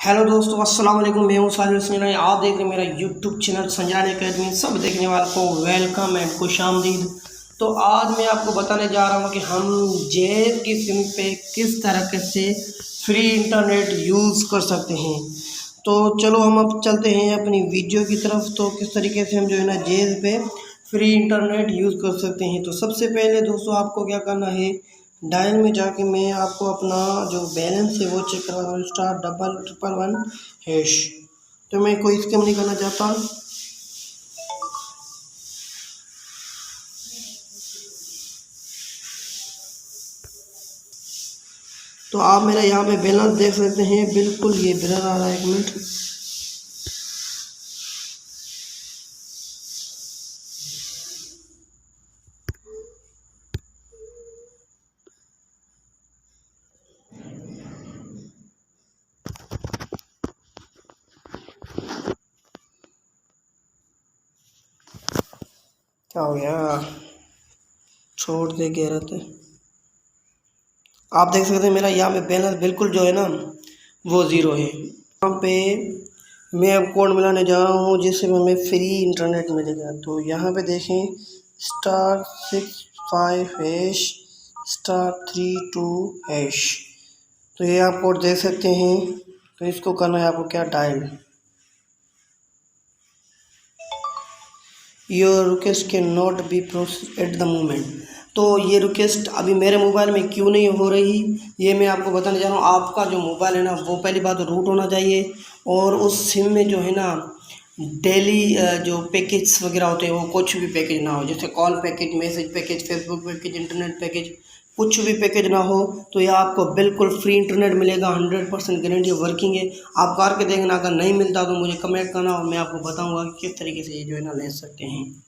Hello दोस्तों, अस्सलाम वालेकुम। मैं हूं साजिद संजनानी। आप देख रहे हैं मेरा यूट्यूब चैनल संजनानी अकेडमी। सब देखने वालों को वेलकम एंड खुश आमदीद। तो आज मैं आपको बताने जा रहा हूं कि हम जेब की सिम पे किस तरह से फ्री इंटरनेट यूज़ कर सकते हैं। तो चलो हम अब चलते हैं अपनी वीडियो की तरफ। तो किस तरीके से हम जो है ना जेब पे फ्री इंटरनेट यूज़ कर सकते हैं। तो सबसे पहले दोस्तों आपको क्या करना है, डायल में जाके मैं आपको अपना जो बैलेंस है वो चेक करवा रहा हूँ। *1111#। तो मैं कोई स्कैम नहीं करना चाहता। तो आप मेरा यहाँ पे बैलेंस देख सकते हैं, बिल्कुल ये ब्लर आ रहा है। 1 मिनट। क्या हो गया, छोड़ दे कह रहे थे। आप देख सकते हैं मेरा यहाँ पे बैलेंस बिल्कुल जो है ना वो ज़ीरो है। यहाँ पे मैं अब कोड मिलाने जा रहा हूँ जिससे हमें फ्री इंटरनेट मिलेगा। तो यहाँ पे देखें *65#*32#। तो ये आप कोड देख सकते हैं। तो इसको करना है आपको क्या, dial. Your request can not be processed at the moment. तो ये रिक्वेस्ट अभी मेरे मोबाइल में क्यों नहीं हो रही, ये मैं आपको बताने जा रहा हूँ। आपका जो मोबाइल है ना वो पहली बात तो रूट होना चाहिए, और उस सिम में जो है ना डेली जो पैकेज वगैरह होते हैं वो कुछ भी पैकेज ना हो, जैसे call package, message package, Facebook package, internet package, कुछ भी पैकेज ना हो। तो ये आपको बिल्कुल फ्री इंटरनेट मिलेगा। 100% गारंटी वर्किंग है। आप करके देखना, अगर नहीं मिलता तो मुझे कमेंट करना और मैं आपको बताऊंगा कि किस तरीके से ये जो है ना ले सकते हैं।